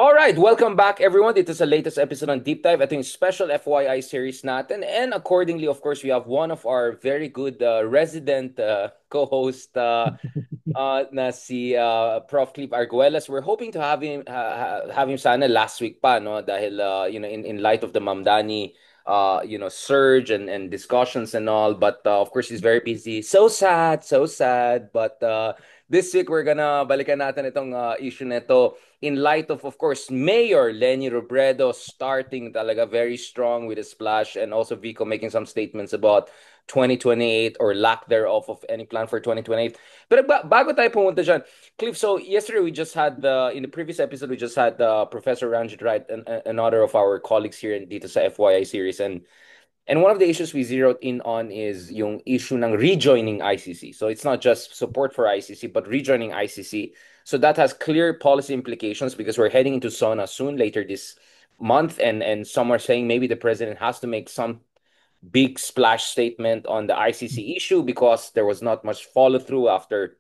All right, welcome back everyone. Ito sa latest episode ng Deep Dive. Ito yung special FYI series natin. And accordingly, of course, we have one of our very good resident co-host na si Prof. Cliff Arguelles. We're hoping to have him sana last week pa, no? Dahil in light of the Mamdani surge and discussions and all. But of course, he's very busy. So sad, so sad. But this week we're gonna balikan natin itong issue nito in light of course, Mayor Lenny Robredo starting talaga very strong with a splash, and also Vico making some statements about 2028 or lack thereof of any plan for 2028. Pero bago tayo pumunta dyan, Cliff, so yesterday we just had, in the previous episode, we just had Professor Ranjit Wright, another of our colleagues here in dito sa FYI series, and one of the issues we zeroed in on is yung issue ng rejoining ICC. So it's not just support for ICC, but rejoining ICC. So that has clear policy implications because we're heading into SONA soon, later this month, and some are saying maybe the president has to make some big splash statement on the ICC issue because there was not much follow through after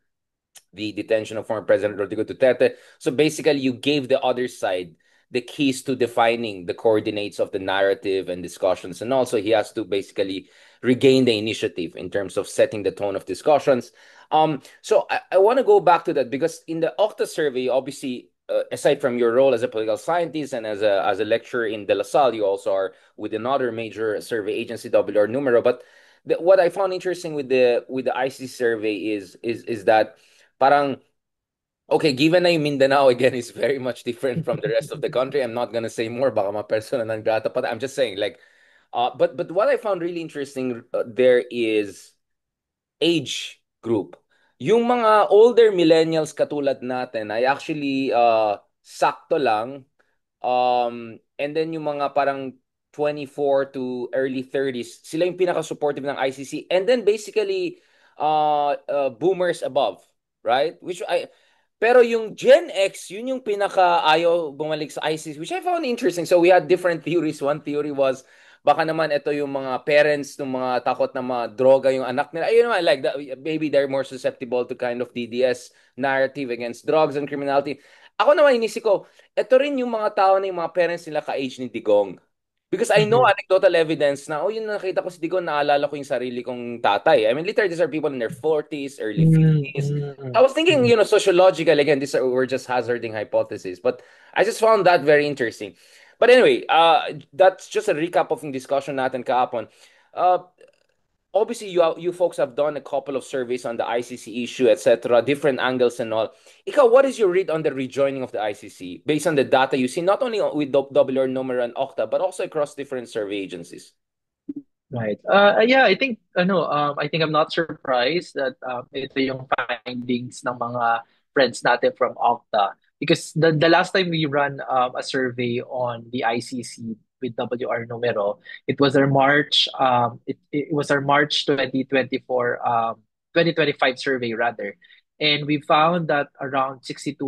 the detention of former President Rodrigo Duterte. So basically, you gave the other side the keys to defining the coordinates of the narrative and discussions. And also, he has to basically regain the initiative in terms of setting the tone of discussions. So I want to go back to that because in the Okta survey, obviously, aside from your role as a political scientist and as a lecturer in De La Salle, you also are with another major survey agency, WR Numero. But what I found interesting with the IC survey is that parang okay, given na yung Mindanao again is very much different from the rest of the country. I'm not gonna say more, baka ma-persona ng grata, but I'm just saying like but what I found really interesting there is age group. Yung mga older millennials katulad natin ay actually sakto lang. And then yung mga parang 24 to early 30s, sila yung pinaka-supportive ng ICC. And then basically, boomers above, right? Pero yung Gen X, yun yung pinaka-ayaw bumalik sa ICC, which I found interesting. So we had different theories. One theory was, baka naman ito yung mga parents ng mga takot na mga droga yung anak nila. Ayun naman, like, that, maybe they're more susceptible to kind of DDS narrative against drugs and criminality. Ako naman, inisip ko, ito rin yung mga tao na yung mga parents nila ka-age ni Digong. Because I know Mhm. anecdotal evidence na, oh, yun nakita ko si Digong, naalala ko yung sarili kong tatay. I mean, literally, these are people in their 40s, early Mm, 50s. I mm, was thinking, mm. sociological, again, we're just hazarding hypotheses. But I just found that very interesting. But anyway, that's just a recap of yung discussion natin kahapon. Uh, Obviously you folks have done a couple of surveys on the ICC issue, etc., different angles and all. Ikaw, what is your read on the rejoining of the ICC based on the data you see, not only with WR Numero and Okta, but also across different survey agencies? Right. Yeah, I think I'm not surprised that ito yung findings ng mga friends natin from Okta. Because the last time we ran a survey on the ICC with WR Numero, it was our March 2024 2025 survey rather. And we found that around 62%,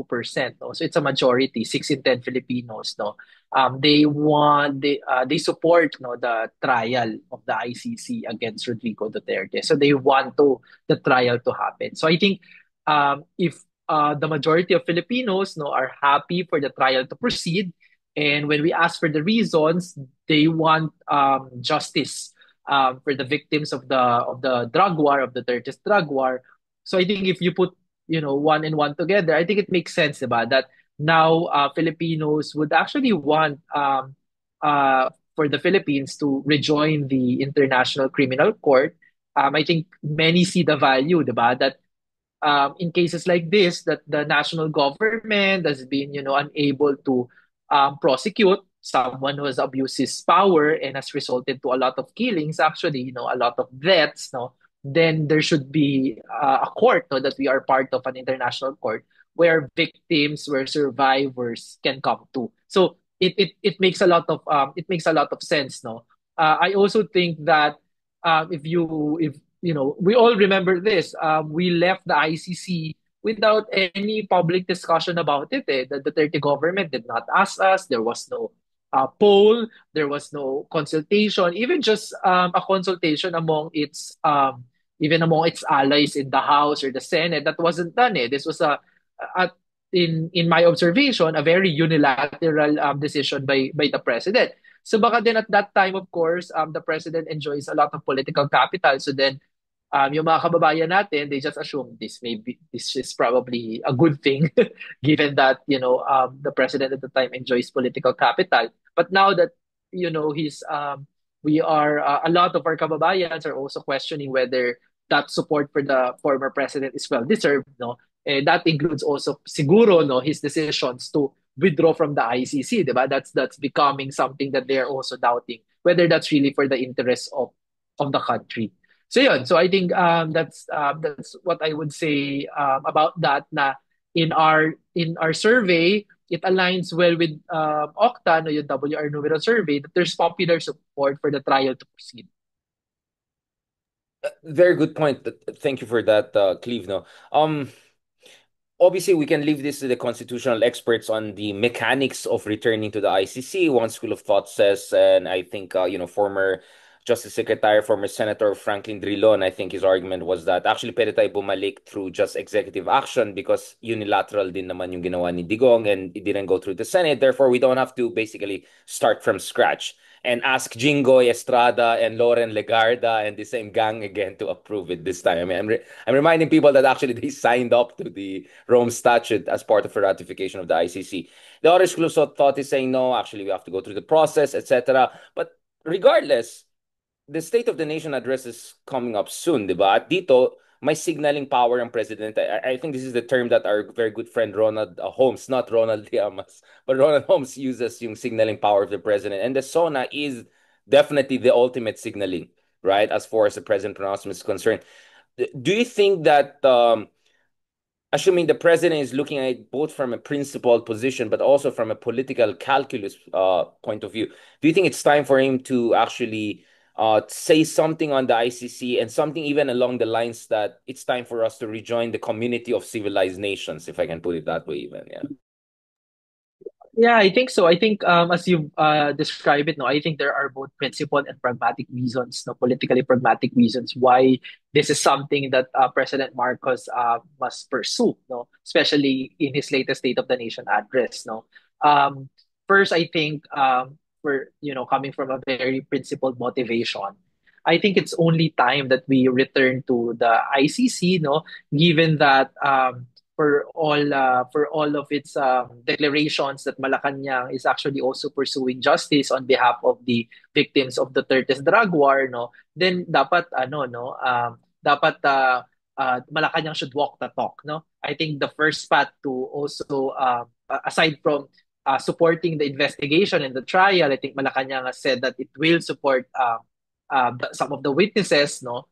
no? So it's a majority, 6 in 10 Filipinos, no, they support, no, the trial of the ICC against Rodrigo Duterte. So they want the trial to happen. So I think if the majority of Filipinos, no, are happy for the trial to proceed, and when we ask for the reasons, they want justice for the victims of the drug war, of the Duterte's drug war. So I think if you put, one and one together, I think it makes sense, diba, that now Filipinos would actually want for the Philippines to rejoin the International Criminal Court. I think many see the value, diba? That in cases like this, that the national government has been, unable to prosecute someone who has abused his power and has resulted to a lot of killings, actually, a lot of deaths, no, then there should be a court, no, that we are part of an international court where victims, where survivors can come to. So it makes a lot of sense, no. I also think that if we all remember this. We left the ICC without any public discussion about it. The Duterte government did not ask us. There was no poll. There was no consultation. Even just a consultation among even among its allies in the House or the Senate. That wasn't done. This was a in my observation, a very unilateral decision by the president. So baka then at that time, of course, the president enjoys a lot of political capital. So then yung mga kababayan natin, they just assume this is probably a good thing, given that the president at the time enjoys political capital. But now that he's we are a lot of our kababayans are also questioning whether that support for the former president is well deserved. No, that includes also siguro his decisions to withdraw from the ICC. Diba? That's becoming something that they're also doubting whether that's really for the interests of the country. So yun, so I think that's what I would say about that. Na in our survey, it aligns well with Octa, no, yung WR Numero survey, that there's popular support for the trial to proceed. Very good point. Thank you for that, Cleve. No, obviously we can leave this to the constitutional experts on the mechanics of returning to the ICC. One school of thought says, and I think former Justice Secretary, former Senator Franklin Drilon, I think his argument was that actually pwede tayo bumalik through just executive action because unilateral din naman yung ginawa ni Digong and it didn't go through the Senate. Therefore, we don't have to basically start from scratch and ask Jingoy Estrada and Loren Legarda and the same gang again to approve it this time. I mean, I'm reminding people that actually they signed up to the Rome Statute as part of a ratification of the ICC. The other school of thought is saying no, actually we have to go through the process, etc. But regardless, the State of the Nation address is coming up soon, di ba? At dito, may signaling power ang president. I think this is the term that our very good friend Ronald Holmes, not Ronald Llamas, but Ronald Holmes uses yung signaling power of the president. And the SONA is definitely the ultimate signaling, right? As far as the president pronouncement is concerned. Do you think that assuming the president is looking at it both from a principled position but also from a political calculus point of view, do you think it's time for him to actually say something on the ICC and something even along the lines that it's time for us to rejoin the community of civilized nations, if I can put it that way, even? Yeah. Yeah, I think so. I think as you describe it, no, I think there are both principled and pragmatic reasons, no, politically pragmatic reasons why this is something that President Marcos must pursue, no, especially in his latest State of the Nation address, no. First, I think we're coming from a very principled motivation. I think it's only time that we return to the ICC, no, given that for all of its declarations that Malacanang is actually also pursuing justice on behalf of the victims of the Duterte's drug war, no, then dapat dapat Malacanang should walk the talk, no. I think the first path to also aside from supporting the investigation and the trial, I think Malacanang has said that it will support some of the witnesses, no.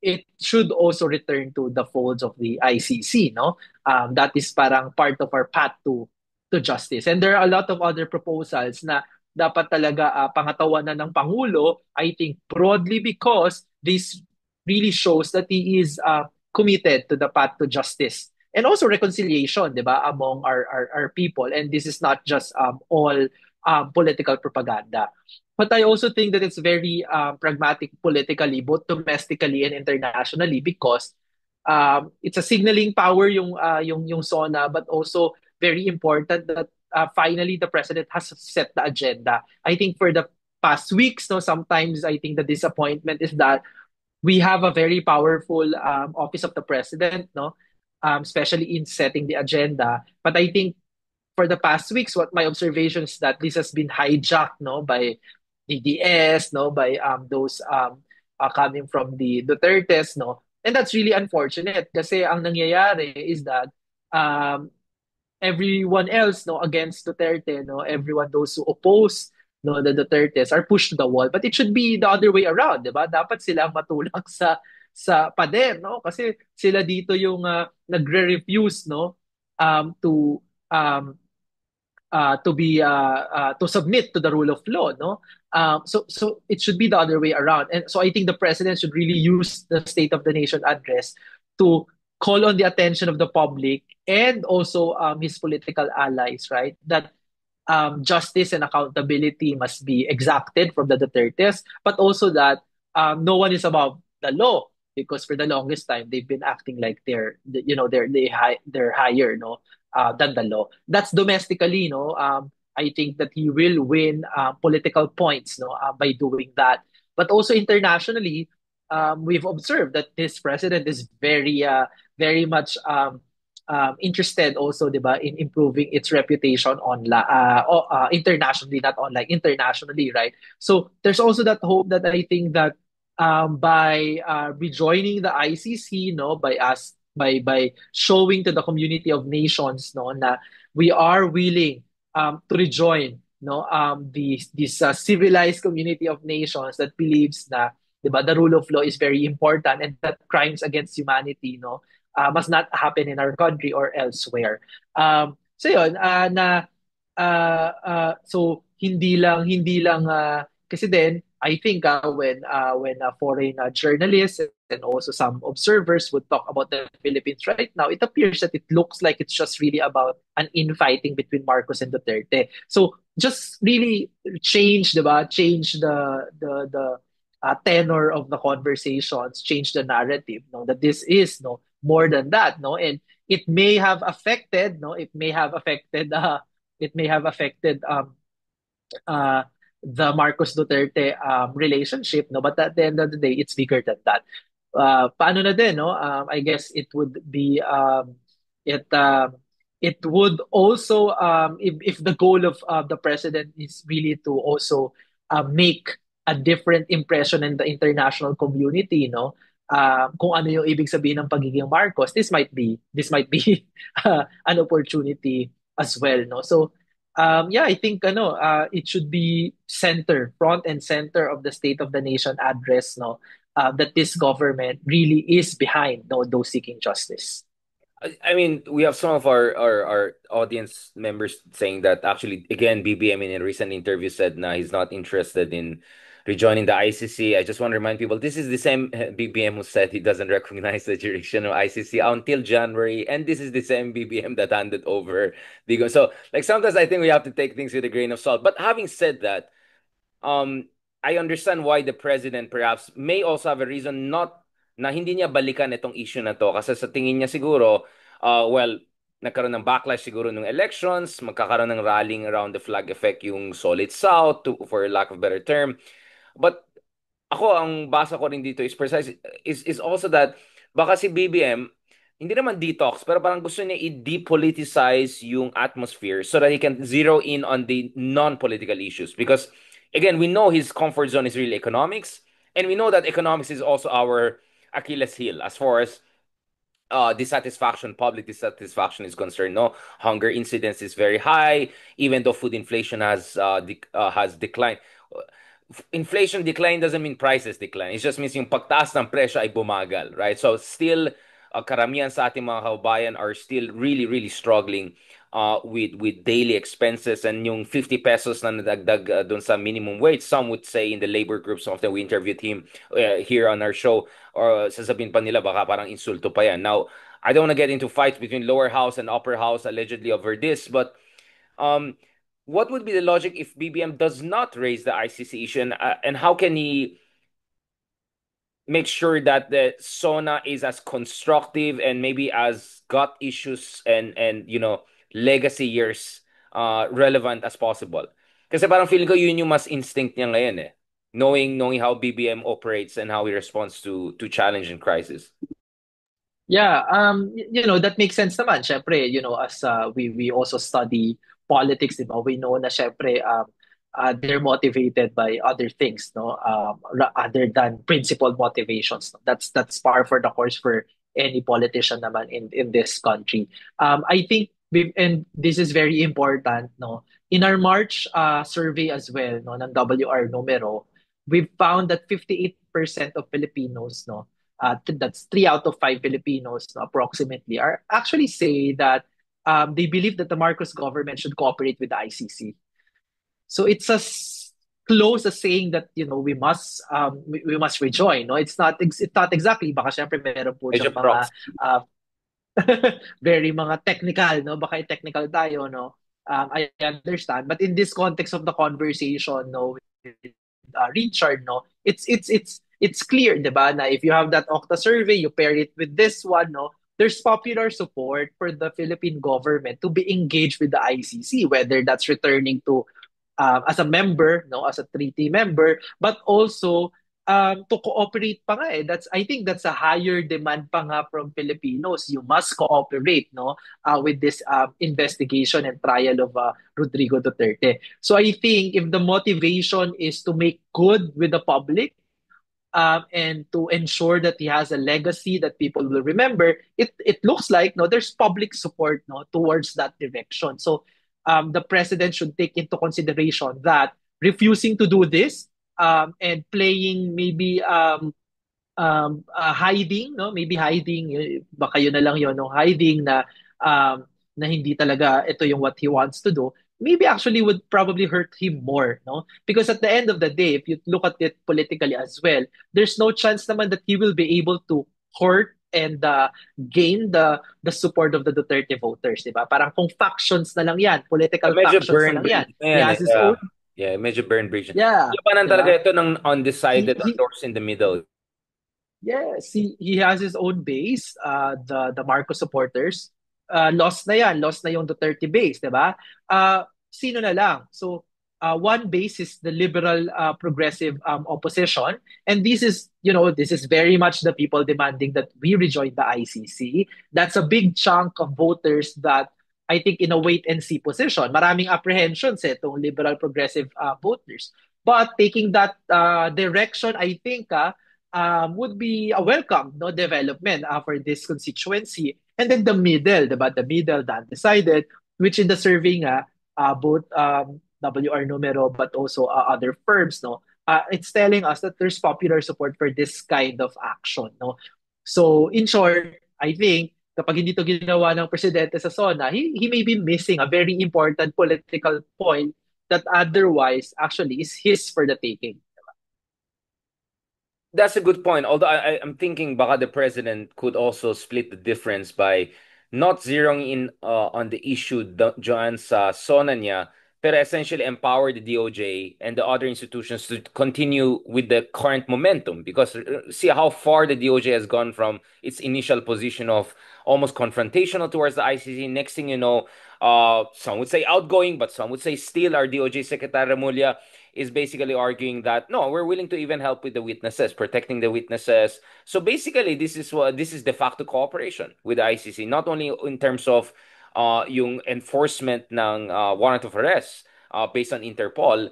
It should also return to the folds of the ICC, no? That is parang part of our path to justice. And there are a lot of other proposals na dapat talaga pangatawanan ng Pangulo, I think broadly because this really shows that he is committed to the path to justice and also reconciliation, di ba, among our people. And this is not just all political propaganda. But I also think that it's very pragmatic politically, both domestically and internationally, because it's a signaling power yung SONA, but also very important that finally the president has set the agenda. I think for the past weeks, no, sometimes I think the disappointment is that we have a very powerful office of the president, no, especially in setting the agenda. But I think for the past weeks, what my observation is that this has been hijacked, no, by DDS, no, by those coming from the Dutertes, no, and that's really unfortunate. Kasi ang nangyayari is that um, everyone else, no, against Duterte, no, everyone those who oppose, no, the Dutertes are pushed to the wall. But it should be the other way around, di ba? Dapat sila ang matulak sa pader, no? Kasi sila dito yung nagre-refuse, no, to be to submit to the rule of law, no. So it should be the other way around, and so I think the president should really use the State of the Nation address to call on the attention of the public and also his political allies, right? That justice and accountability must be exacted from the Dutertes, but also that no one is above the law because for the longest time they've been acting like they're higher, no, than the law. That's domestically, no. I think that he will win political points, no, by doing that. But also internationally, we've observed that this president is very much interested also, diba, in improving its reputation online, internationally, not online, internationally, right? So there's also that hope that I think that by rejoining the ICC, no, by showing to the community of nations, no, na we are willing to rejoin, no, this civilized community of nations that believes na, diba, the rule of law is very important and that crimes against humanity, no, must not happen in our country or elsewhere. So yun, so hindi lang kasi then I think when foreign journalists and also some observers would talk about the Philippines right now, it appears that it looks like it's just really about an infighting between Marcos and Duterte. So just really change, diba? Change the tenor of the conversations, change the narrative, no, that this is, no, more than that, no, and it may have affected, no, it may have affected uh, the Marcos Duterte relationship, no, but at the end of the day, it's bigger than that. Paano na din, no? I guess it would be it it would also if the goal of the president is really to also make a different impression in the international community, no? Kung ano yung ibig sabihin ng pagiging Marcos, this might be an opportunity as well, no? So yeah, I think it should be front and center of the State of the Nation address, no, that this government really is behind, no, those seeking justice. I mean, we have some of our audience members saying that actually, again, BBM in a recent interview said na he's not interested in rejoining the ICC. I just want to remind people this is the same BBM who said he doesn't recognize the jurisdiction of ICC until January, and this is the same BBM that handed over Bigo. So, like sometimes I think we have to take things with a grain of salt. But having said that, um, I understand why the president perhaps may also have a reason not na hindi niya balikan itong issue na to kasi sa tingin niya siguro, well, nagkaroon ng backlash siguro ng elections, magkakaroon ng rallying around the flag effect yung Solid South, for lack of a better term. But ako, ang basa ko rin dito is also that baka si BBM, hindi naman detox, pero parang gusto niya i-depoliticize yung atmosphere so that he can zero in on the non-political issues. Because, again, we know his comfort zone is really economics, and we know that economics is also our Achilles heel as far as public dissatisfaction is concerned. No, hunger incidence is very high, even though food inflation has declined. Inflation decline doesn't mean prices decline. It just means yung pagtaas ng presyo ay bumagal, right? So still, karamihan sa ating mga kababayan are still really, really struggling with daily expenses, and yung 50 pesos na nadagdag dun sa minimum wage. Some would say in the labor groups, often we interviewed him here on our show, or sasabihin pa nila baka parang insulto pa yan. Now, I don't want to get into fights between lower house and upper house allegedly over this, but um, what would be the logic if BBM does not raise the ICC issue, and how can he make sure that the SONA is as constructive and maybe as got issues and legacy years relevant as possible? Kasi parang feeling ko yun yung mas instinct niya ngayon eh. Knowing how BBM operates and how he responds to challenge and crisis. Yeah, that makes sense naman. Syempre, as we also study politics, di ba? We know na syempre they're motivated by other things, no? Other than principal motivations. No? That's par for the course for any politician naman in this country. I think and this is very important, no? In our March survey as well, no, ng WR numero, we found that 58% of Filipinos, no, that's 3 out of 5 Filipinos, no, approximately, are actually say that they believe that the Marcos government should cooperate with the ICC. So it's as close as saying that we must rejoin. No, it's not exactly. Baka syempre meron po Medyo siyang mga proxy. uh, very mga technical, no? Baka technical tayo, no? I understand, but in this context of the conversation, no, with Richard, no, it's clear, 'di ba, na if you have that Okta survey, you pair it with this one, no, there's popular support for the Philippine government to be engaged with the ICC, whether that's returning to as a member, no, as a treaty member, but also to cooperate pa nga eh. That's I think that's a higher demand pa nga from Filipinos. You must cooperate, no, with this investigation and trial of Rodrigo Duterte. So I think if the motivation is to make good with the public, and to ensure that he has a legacy that people will remember, it looks like no there's public support no towards that direction. So the president should take into consideration that refusing to do this and playing maybe hiding no maybe hiding baka yun na lang yun no hiding na hindi talaga ito yung what he wants to do, maybe actually would probably hurt him more no because at the end of the day if you look at it politically as well, there's no chance naman that he will be able to court and gain the support of the Duterte voters, di ba? Parang kung factions na lang yan, political Medyo factions burn na lang yan. bridge na He yan eh. has his own, Yeah, medyo burn bridge. yeah, Labanan di talaga ba? ito ng undecided or He those in the middle. Yes, he has his own base, the Marcos supporters. Lost na yan, lost na yung Duterte base, di ba? Sino na lang? So, one base is the liberal progressive opposition. And this is, this is very much the people demanding that we rejoin the ICC. That's a big chunk of voters that I think in a wait and see position. Maraming apprehensions itong liberal progressive voters. But taking that direction, I think would be a welcome no development for this constituency. And then the middle, diba? The middle, the undecided, which in the survey nga, both WR Numero but also other firms, no, it's telling us that there's popular support for this kind of action, no. So in short, I think kapag hindi to ginawa ng presidente sa SONA, he may be missing a very important political point that otherwise actually is his for the taking. That's a good point. Although I'm thinking baka the president could also split the difference by not zeroing in on the issue dyan sa SONA niya, pero essentially empower the DOJ and the other institutions to continue with the current momentum. Because see how far the DOJ has gone from its initial position of almost confrontational towards the ICC. Next thing you know, some would say outgoing, but some would say still our DOJ Secretary Remulla is basically arguing that no, we're willing to even help with the witnesses, protecting the witnesses. So basically, this is de facto cooperation with the ICC, not only in terms of yung enforcement ng warrant of arrest based on Interpol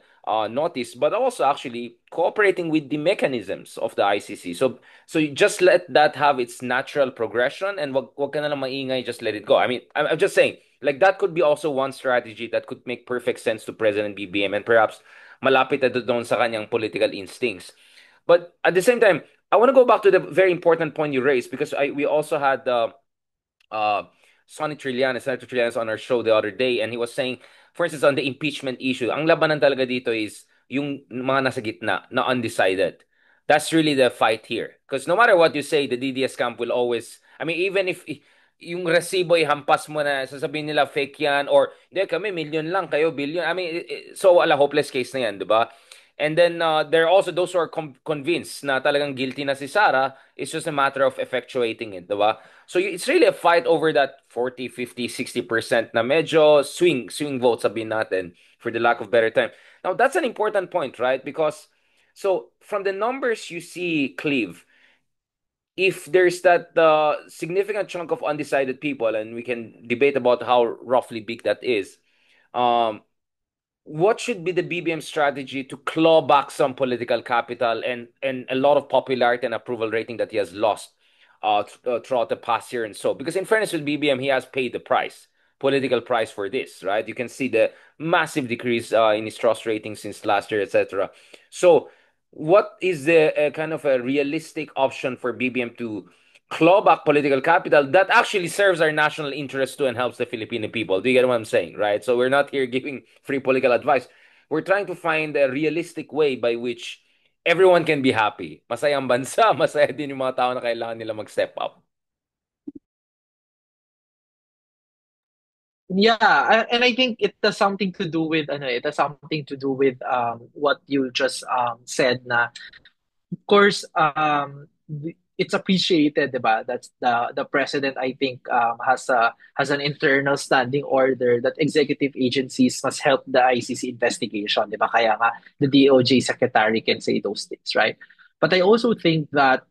notice, but also actually cooperating with the mechanisms of the ICC. So you just let that have its natural progression and wag ka na lang maingay, just let it go. I mean, I'm just saying, like that could be also one strategy that could make perfect sense to President BBM and perhaps malapit na doon sa kanyang political instincts. But at the same time, I want to go back to the very important point you raised because we also had uh, Senator Trillanes on our show the other day, and he was saying, for instance, on the impeachment issue, ang labanan talaga dito is yung mga nasa gitna na undecided. That's really the fight here. Because no matter what you say, the DDS camp will always, I mean, even if yung resibo ay hampas mo na, sasabihin nila fake yan, or hindi kami, million lang, kayo billion. I mean, so wala, hopeless case na yan, di ba? And then there are also those who are convinced na talagang guilty na si Sara. It's just a matter of effectuating it, di ba? So it's really a fight over that 40, 50, 60% na medyo swing votes sabihin natin for the lack of better time. Now, that's an important point, right? Because so from the numbers you see, Cleve, if there's that significant chunk of undecided people, and we can debate about how roughly big that is, um, what should be the BBM strategy to claw back some political capital and a lot of popularity and approval rating that he has lost throughout the past year and so? Because in fairness with BBM, he has paid the price, political price for this, right? You can see the massive decrease in his trust rating since last year, etc. So, what is the kind of a realistic option for BBM to claw back political capital that actually serves our national interest too and helps the Filipino people? Do you get what I'm saying, right? So we're not here giving free political advice. We're trying to find a realistic way by which everyone can be happy. Masayang bansa, masaya din yung mga tao na kailangan nila mag-step up. Yeah, and I think it has something to do with ano, it has something to do with what you just said na of course it's appreciated, diba? That's the president, I think, has an internal standing order that executive agencies must help the ICC investigation, diba? Kaya nga the DOJ secretary can say those things, right? But I also think that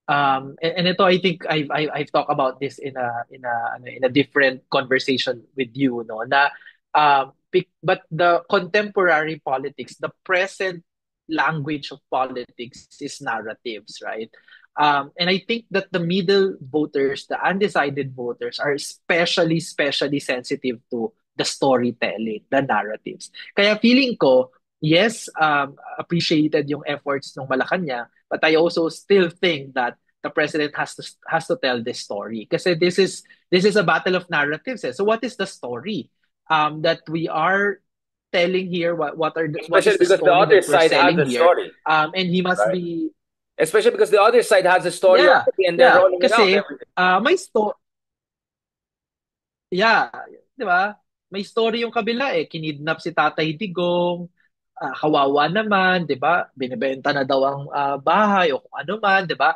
and ito, I think I've talked about this in a different conversation with you, no, na but the contemporary politics, the present language of politics is narratives, right? And I think that the middle voters, the undecided voters, are especially sensitive to the storytelling, the narratives. Kaya feeling ko, yes, appreciated yung efforts ng Malacanang, but I also still think that the president has to tell this story. Kasi this is a battle of narratives. Eh. So what is the story that we are telling here? What is Especially the because the story other that we're side has selling a here? story, And he must right? be Especially because the other side has a story yeah, already and they're yeah. rolling it out Kasi every day. may story. Yeah, 'di ba? May story yung kabila eh. Kinidnap si Tatay Digong, kawawa naman, 'di ba? Binebenta na daw ang bahay o kung ano man, 'di ba?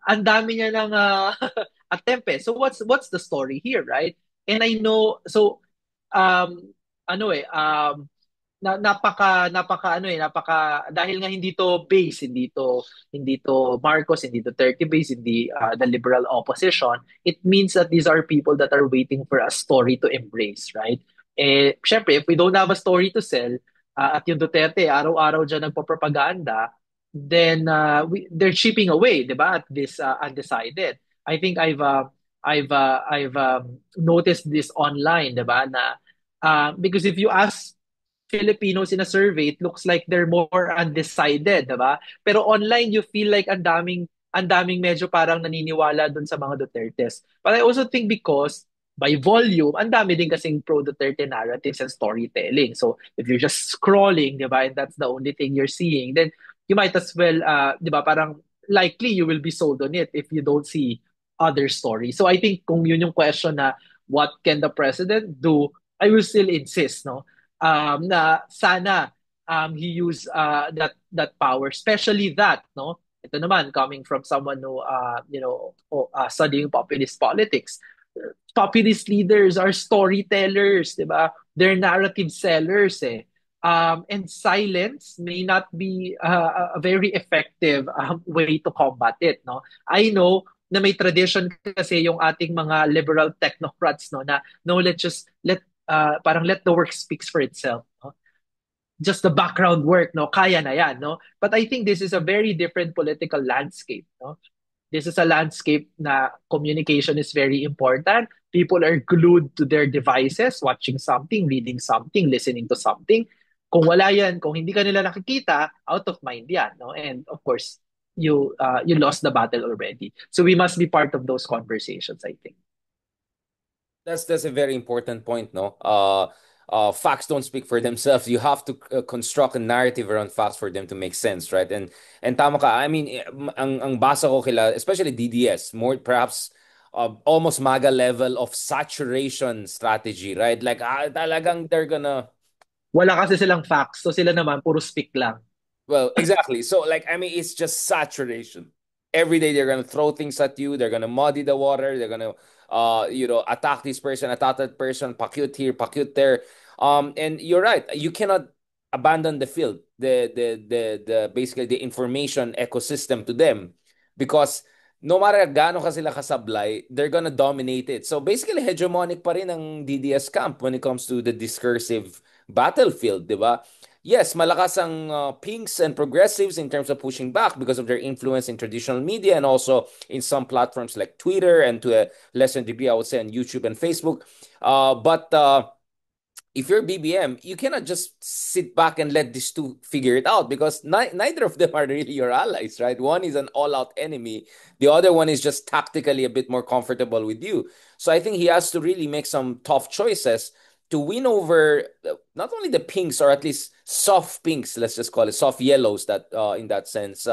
Ang dami niya ng attempt eh. So what's the story here, right? And I know so um ano eh napaka ano eh napaka dahil nga hindi to base, hindi to Marcos, hindi to 30 base, hindi the liberal opposition. It means that these are people that are waiting for a story to embrace, right? Eh syempre if we don't have a story to sell, at yung Duterte araw-araw diyan nagpropaganda, then they're chipping away, 'di ba, at this undecided. I think I've noticed this online, 'di ba, na because if you ask Filipinos in a survey, it looks like they're more undecided, diba? Pero online, you feel like ang daming medyo parang naniniwala dun sa mga Dutertes. But I also think because by volume, ang dami din kasing pro-Duterte narratives and storytelling. So if you're just scrolling, diba, and that's the only thing you're seeing, then you might as well, diba, parang likely you will be sold on it if you don't see other stories. So I think kung yun yung question na what can the president do, I will still insist, no? Na sana he use that power, especially that, no, ito naman coming from someone who studying populist politics. Populist leaders are storytellers, di ba? They're narrative sellers eh. And silence may not be a very effective way to combat it, no. I know na may tradition kasi yung ating mga liberal technocrats, no, na no, let's just parang let the work speaks for itself, no? Just the background work, no, kaya na yan, no. But I think this is a very different political landscape, no. This is a landscape na communication is very important. People are glued to their devices, watching something, reading something, listening to something. Kung wala yan, kung hindi ka nila nakikita, out of mind yan, no. And of course, you lost the battle already. So we must be part of those conversations, I think. That's a very important point, no? Facts don't speak for themselves. You have to construct a narrative around facts for them to make sense, right? And tama ka. I mean, ang basa ko kila, especially DDS, more perhaps almost MAGA level of saturation strategy, right? Like talagang they're gonna. Wala kasi silang facts. So sila naman, puro speak lang. Well, exactly. So, like, I mean, it's just saturation. Every day they're gonna throw things at you. They're gonna muddy the water. They're gonna, attack this person, attack that person, pakute here, pakute there. And you're right. You cannot abandon the field, the basically the information ecosystem to them, because no matter gaano ka sila kasablay, they're gonna dominate it. So basically, hegemonic pa rin ang DDS camp when it comes to the discursive battlefield, di ba? Yes, malakas ang pinks and progressives in terms of pushing back because of their influence in traditional media and also in some platforms like Twitter and to a lesser degree, I would say on YouTube and Facebook. But if you're BBM, you cannot just sit back and let these two figure it out because neither of them are really your allies, right? One is an all-out enemy. The other one is just tactically a bit more comfortable with you. So I think he has to really make some tough choices to win over not only the pinks or at least soft pinks, let's just call it soft yellows. That in that sense,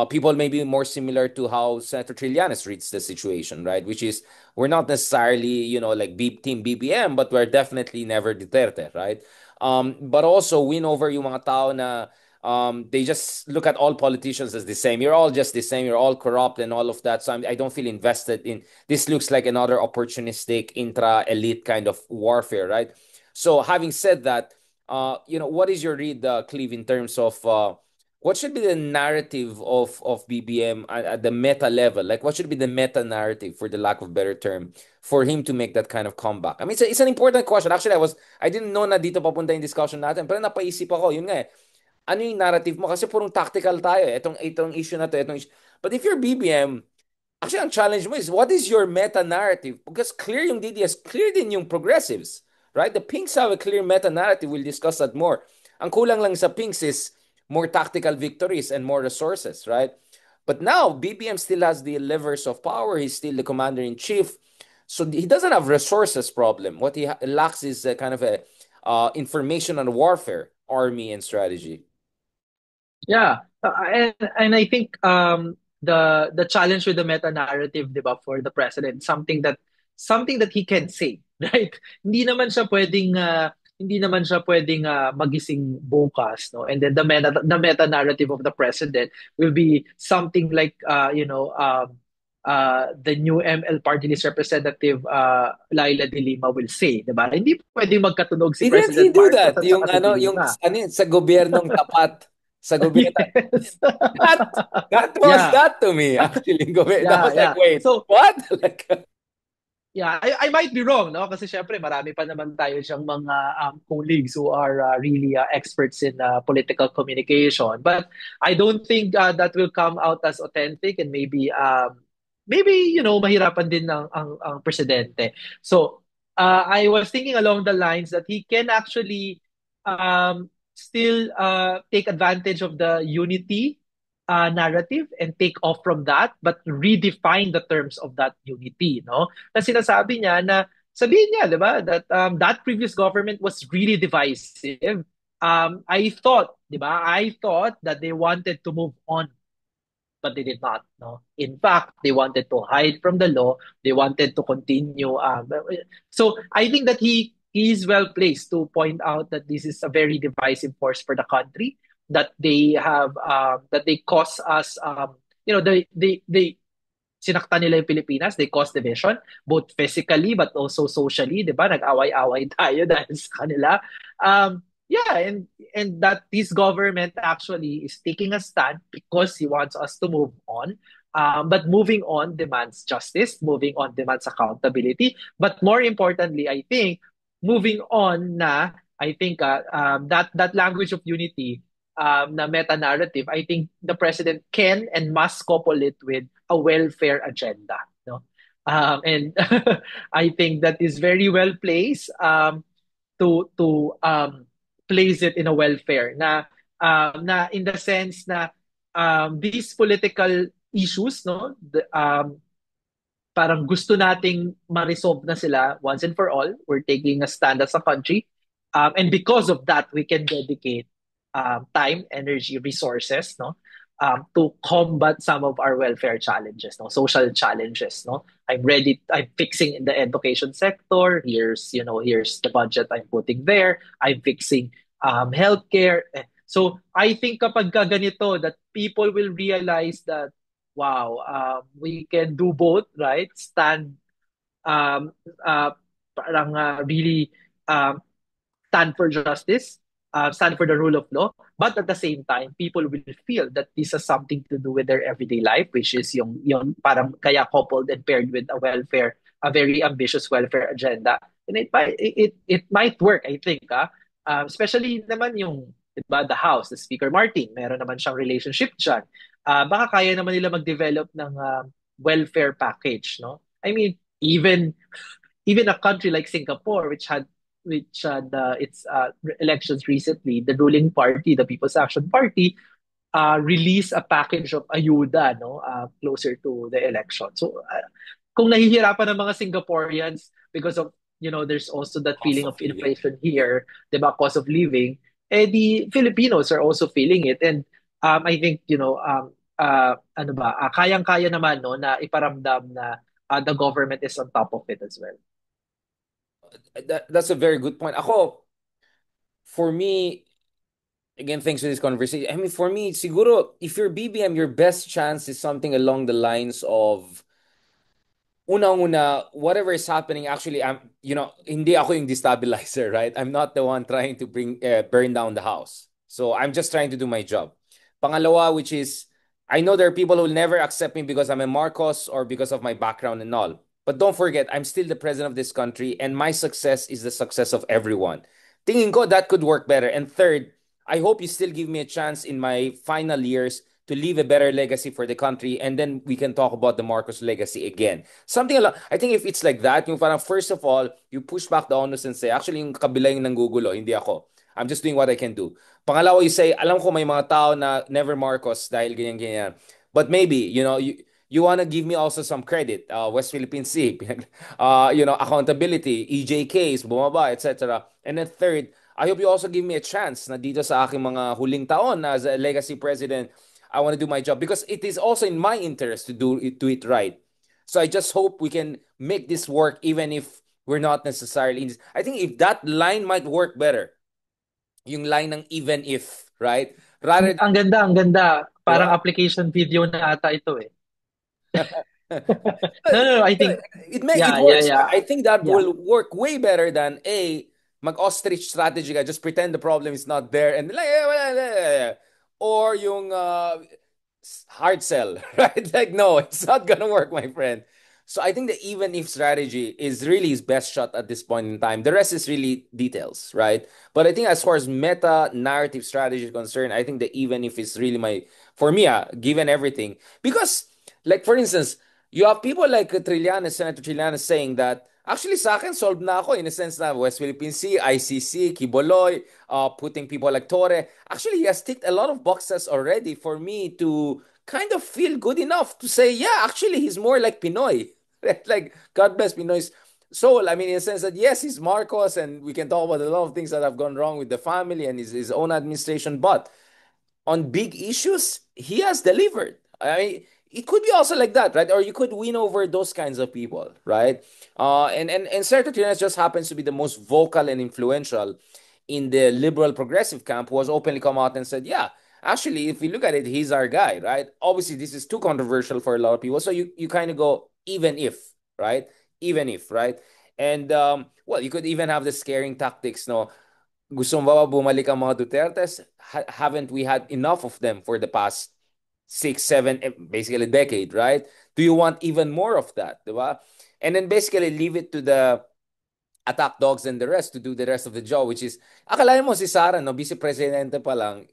people may be more similar to how Senator Trillanes reads the situation, right? Which is we're not necessarily, like team BBM, but we're definitely never Duterte, right? But also win over yung mga tao na They just look at all politicians as the same. You're all just the same. You're all corrupt and all of that. So I don't feel invested in this. Looks like another opportunistic intra elite kind of warfare, right? So having said that, what is your read, Cleve, in terms of what should be the narrative of BBM at the meta level? Like, what should be the meta narrative, for the lack of a better term, for him to make that kind of comeback? I mean, it's an important question. Actually, I didn't know na dito papunta yung discussion natin, pero napaisip ako, yun nga eh, ano yung narrative mo? Kasi purong tactical tayo eh. Itong issue na to, itong issue. But if you're BBM, actually, ang challenge mo is, what is your meta-narrative? Because clear yung DDS, clear din yung progressives, right? The Pinks have a clear meta-narrative. We'll discuss that more. Ang kulang lang sa Pinks is more tactical victories and more resources, right? But now, BBM still has the levers of power. He's still the commander-in-chief. So he doesn't have resources problem. What he lacks is a kind of a information on warfare, army, and strategy. Yeah, and I think the challenge with the meta narrative, 'di ba, for the president, something that he can say, right? Hindi naman siya pwedeng magising bukas, no? And then the meta narrative of the president will be something like the new ML party list representative Laila de Lima will say, 'di ba? Hindi pwedeng magkatunog si Didn't he President do that? Marcos at Yung saka si de ano, yung Lima. ano yun, sa gobyernong tapat. Sa gobyerno. Yes. That, that was Yeah, that to me, actually. That yeah, was like, yeah. wait, So, what? Like, yeah, I might be wrong, no? Kasi syempre, marami pa naman tayo siyang mga colleagues who are really experts in political communication. But I don't think that will come out as authentic, and maybe mahirapan din ang presidente. So, I was thinking along the lines that he can actually still take advantage of the unity narrative and take off from that, but redefine the terms of that unity, no? Kasi sinasabi niya na, sabihin niya, di ba, that that previous government was really divisive. I thought that they wanted to move on, but they did not. No, in fact, they wanted to hide from the law. They wanted to continue. So I think that he is well placed to point out that this is a very divisive force for the country. That they cause us. They sinaktan nila yung Pilipinas, they caused division, both physically but also socially, di ba? Nag-away-away tayo dahil sa kanila. Yeah, and that this government actually is taking a stand because he wants us to move on. But moving on demands justice, moving on demands accountability. But more importantly, I think, moving on I think that language of unity, na meta narrative, I think the president can and must couple it with a welfare agenda. No? And I think that is very well placed to place it in a welfare na in the sense na these political issues, no, parang gusto nating ma-resolve na sila once and for all. We're taking a stand as a country. And because of that, we can dedicate time, energy, resources, no, to combat some of our welfare challenges, no, social challenges, no. I'm fixing in the education sector. Here's the budget I'm putting there. I'm fixing healthcare. So I think kapag ganito, that people will realize that wow, we can do both, right? Um, parang really um, stand for justice, stand for the rule of law, but at the same time, people will feel that this has something to do with their everyday life, which is yung parang kaya coupled and paired with a very ambitious welfare agenda. And it might work, I think, especially naman yung, diba, the House, the Speaker Martin, meron naman siyang relationship dyan. Baka kaya naman nila mag-develop ng welfare package, no? I mean, even a country like Singapore, which had its elections recently, the ruling party, the People's Action Party, released a package of ayuda, no, closer to the election. So, kung nahihirapan ng mga Singaporeans because of, there's also that cost feeling of of living. inflation here, diba, cost of living, the Filipinos are also feeling it. And I think, ano ba, kayang-kaya naman, no, na iparamdam na the government is on top of it as well. That's a very good point. Ako, for me, Again, thanks for this conversation. I mean, for me, siguro, if you're BBM, your best chance is something along the lines of unang-una, whatever is happening, actually, hindi ako yung destabilizer, right? I'm not the one trying to burn down the house. So I'm just trying to do my job. Pangalawa, which is, I know there are people who will never accept me because I'm a Marcos or because of my background and all. But don't forget, I'm still the president of this country and my success is the success of everyone. Tingin ko that could work better. And third, I hope you still give me a chance in my final years to leave a better legacy for the country and then we can talk about the Marcos legacy again. Something along, I think if it's like that, yung parang first of all, you push back the onus and say, actually yung kabila yung nanggugulo, hindi ako. I'm just doing what I can do. Pangalawa, you say, alam ko may mga tao na never Marcos dahil ganyan-ganyan. But maybe, you want to give me also some credit. West Philippine Sea, accountability, EJKs, bumaba, etc. And then third, I hope you also give me a chance na dito sa aking mga huling taon as a legacy president, I want to do my job because it is also in my interest to do it right. So I just hope we can make this work even if we're not necessarily in this. I think if that line might work better, yung line ng even if, right? Rather Ang ganda, ang ganda. di ba? Parang application video na ata ito eh. No, no, no, I think, It yeah, yeah, works. yeah, I think that yeah. will work way better than a mag-ostrich strategy ka. Just pretend the problem is not there and like or yung hard sell, right? Like no, it's not gonna work, my friend. So I think the even if strategy is really his best shot at this point in time. The rest is really details, right? But I think as far as meta narrative strategy is concerned, I think the even if is really my for me, given everything. Because like for instance, you have people like Trillanes, Senator Trillanes saying that actually sa akin solved na ako in a sense na West Philippine Sea, ICC, Kiboloy, putting people like Torre. Actually, he has ticked a lot of boxes already for me to kind of feel good enough to say, yeah, actually he's more like Pinoy. Like God bless Pinoy's soul. I mean, in a sense that yes, he's Marcos, and we can talk about a lot of things that have gone wrong with the family and his own administration, but on big issues, he has delivered. I mean, it could be also like that, right? Or you could win over those kinds of people, right? And Senator Trillanes just happens to be the most vocal and influential in the liberal progressive camp who has openly come out and said, yeah, actually, if we look at it, he's our guy, right? Obviously, this is too controversial for a lot of people. So you kind of go, even if, right? Even if, right? And well, you could even have the scaring tactics, no? Gusto mo ba bumalik ang mga Dutertes? Haven't we had enough of them for the past 6, 7, basically a decade, right? Do you want even more of that, di ba? And then basically leave it to the attack dogs and the rest to do the rest of the job, which is, akalain mo si Sara, no, vice presidente pa lang,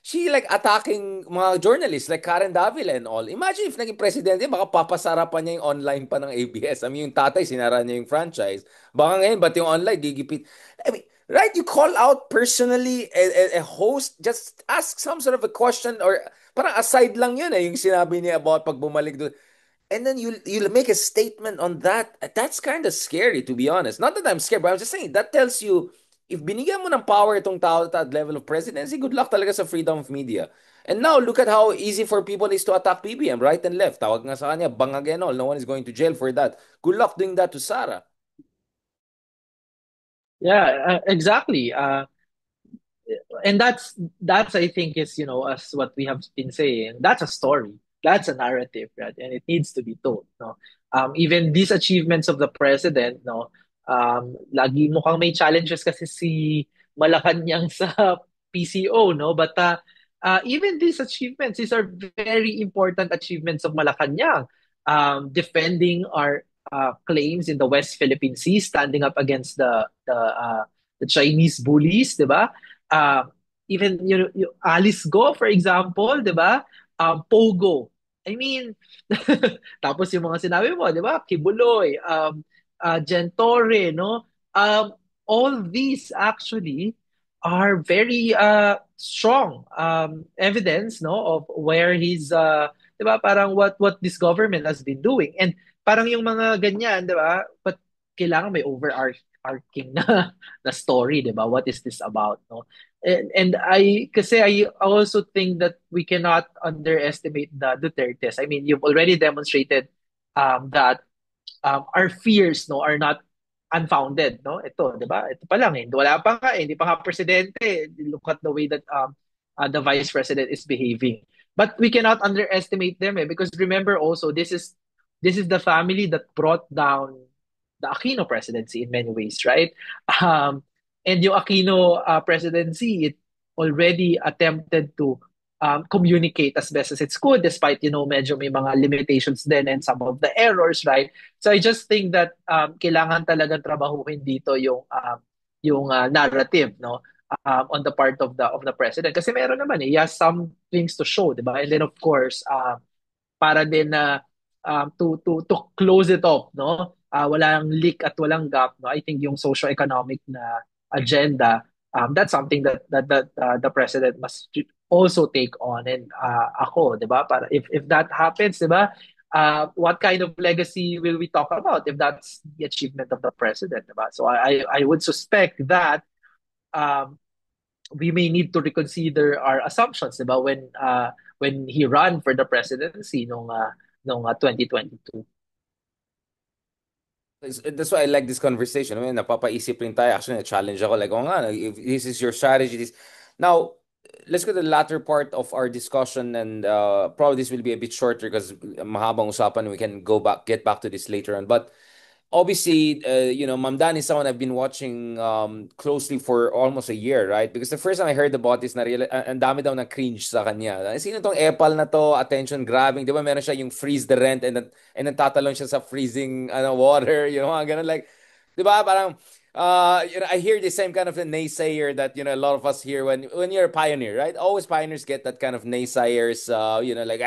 she like attacking mga journalists like Karen Davila and all. Imagine if naging presidente, baka papasara pa niya yung online pa ng ABS. I mean, yung tatay, sinara niya yung franchise. Baka ngayon, ba't yung online, gigipit? I mean, right? You call out personally a host, just ask some sort of a question or parang aside lang yun yung sinabi niya about pag bumalik doon. And then you'll make a statement on that. That's kind of scary, to be honest. Not that I'm scared, but I'm just saying that tells you if binigyan mo ng power itong tao at that level of presidency, good luck talaga sa freedom of media. And now look at how easy for people is to attack BBM right and left. Tawag nga sa kanya, bangag and all. No one is going to jail for that. Good luck doing that to Sarah. Yeah, exactly. And that's I think is as what we have been saying, that's a story, that's a narrative, right? And it needs to be told, no. Even these achievements of the president, no, lagi mukhang may challenges kasi si Malacanang sa PCO, no, but even these achievements, these are very important achievements of Malacanang, defending our claims in the West Philippine Sea, standing up against the Chinese bullies, di ba? uh, Even Alice Go, for example, 'di ba? Pogo. I mean, tapos yung mga sinabi mo, 'di ba? Kibuloy, Jen Torre, no? All these actually are very strong evidence, no, of where he's 'di ba? Parang what this government has been doing. And parang yung mga ganyan, 'di ba? But kailangan may overarching na story, 'di ba? What is this about, no? And kasi I also think that we cannot underestimate the Dutertes. I mean, you've already demonstrated that our fears, no, are not unfounded, no? Ito, 'di ba? Ito pa lang eh. Wala pa nga eh, hindi pa nga presidente. Look at the way that the vice president is behaving. But we cannot underestimate them eh, because remember also this is the family that brought down the Aquino presidency in many ways, right? Um, and yung Aquino presidency, it already attempted to communicate as best as it could, despite medyo may mga limitations din and some of the errors, right? So I just think that kailangan talagang trabahuhin dito yung narrative, no? On the part of the president kasi meron naman he has some things to show, 'di ba? And then of course para din na to close it off, no? Walang leak at walang gap, no? I think yung socio-economic na agenda, that's something that the president must also take on. And ako, 'di ba? Para if that happens, 'di ba? What kind of legacy will we talk about if that's the achievement of the president, 'di ba? So I would suspect that um, we may need to reconsider our assumptions, 'di ba? When he ran for the presidency nung 2022. That's why I like this conversation. I mean, napapaisip rin tayo. Actually, na-challenge ako. Like, oh nga, if this is your strategy, this... Now, let's go to the latter part of our discussion, and probably this will be a bit shorter because mahabang usapan. We can get back to this later on. But obviously, Ma'am Dan is someone I've been watching closely for almost a year, right? Because the first time I heard about this, ang dami daw na cringe sa kanya. Sino tong epal na to? Attention grabbing. Di ba meron siya yung freeze the rent and then tatalon siya sa freezing water, mga ganun. Like, di ba? Parang, I hear the same kind of a naysayer that, a lot of us hear when you're a pioneer, right? Always pioneers get that kind of naysayers, like,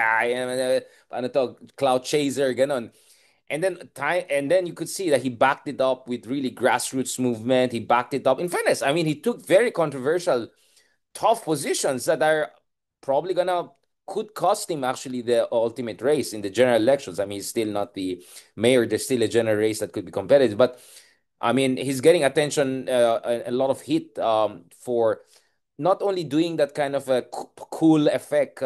ano to, cloud chaser, ganun. And then you could see that he backed it up with really grassroots movement. He backed it up. In fairness, I mean, he took very controversial, tough positions that are probably gonna could cost him actually the ultimate race in the general elections. I mean, he's still not the mayor. There's still a general race that could be competitive. But I mean, he's getting attention, a lot of heat for not only doing that kind of a cool effect,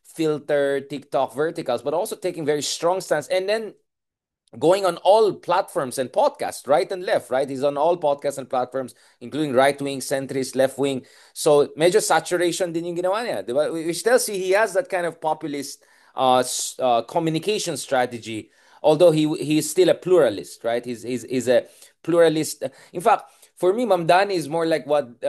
filter, TikTok verticals, but also taking very strong stance. And then going on all platforms and podcasts, right and left, right? He's on all podcasts and platforms, including right wing, centrist, left wing. So major saturation din yung ginawa niya. Diba? We still see he has that kind of populist communication strategy, although he's still a pluralist, right? He's a pluralist. In fact, for me, Mamdani is more like what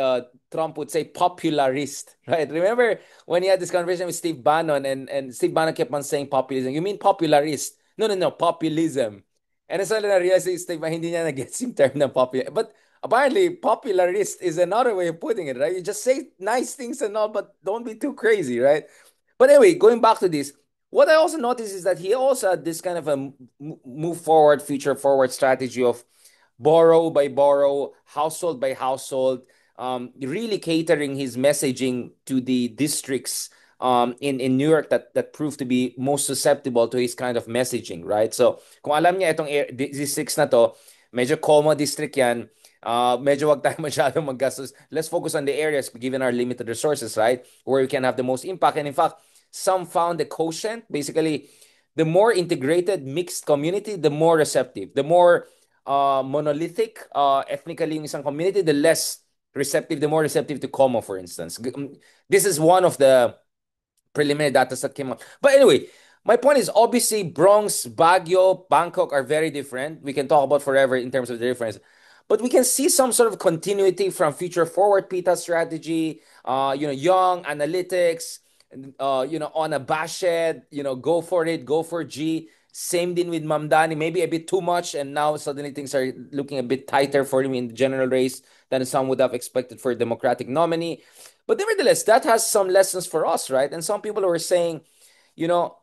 Trump would say, popularist, right? Remember when he had this conversation with Steve Bannon, and Steve Bannon kept on saying populism. You mean popularist? No, no, no, populism. And it's suddenly na-realize si Steve na hindi niya nag-gets yung term ng popular. But apparently, popularist is another way of putting it, right? You just say nice things and all, but don't be too crazy, right? But anyway, going back to this, what I also noticed is that he also had this kind of a move forward, future forward strategy of borrow by borrow, household by household, really catering his messaging to the districts in New York that proved to be most susceptible to his kind of messaging, right? So, kung alam niya itong districts na to, medyo Como district yan, medyo wag tayo masyadong maggastos. Let's focus on the areas given our limited resources, right? Where we can have the most impact. And in fact, some found the quotient, basically, the more integrated, mixed community, the more receptive. The more monolithic, ethnically yung isang community, the less receptive, the more receptive to Como, for instance. This is one of the preliminary data that came out. But anyway, my point is obviously Bronx, Baguio, Bangkok are very different. We can talk about forever in terms of the difference. But we can see some sort of continuity from future forward PITA strategy, young analytics, on a Bashed, go for it, go for G. Same thing with Mamdani, maybe a bit too much, and now suddenly things are looking a bit tighter for him in the general race than some would have expected for a Democratic nominee. But nevertheless, that has some lessons for us, right? And some people were saying, you know,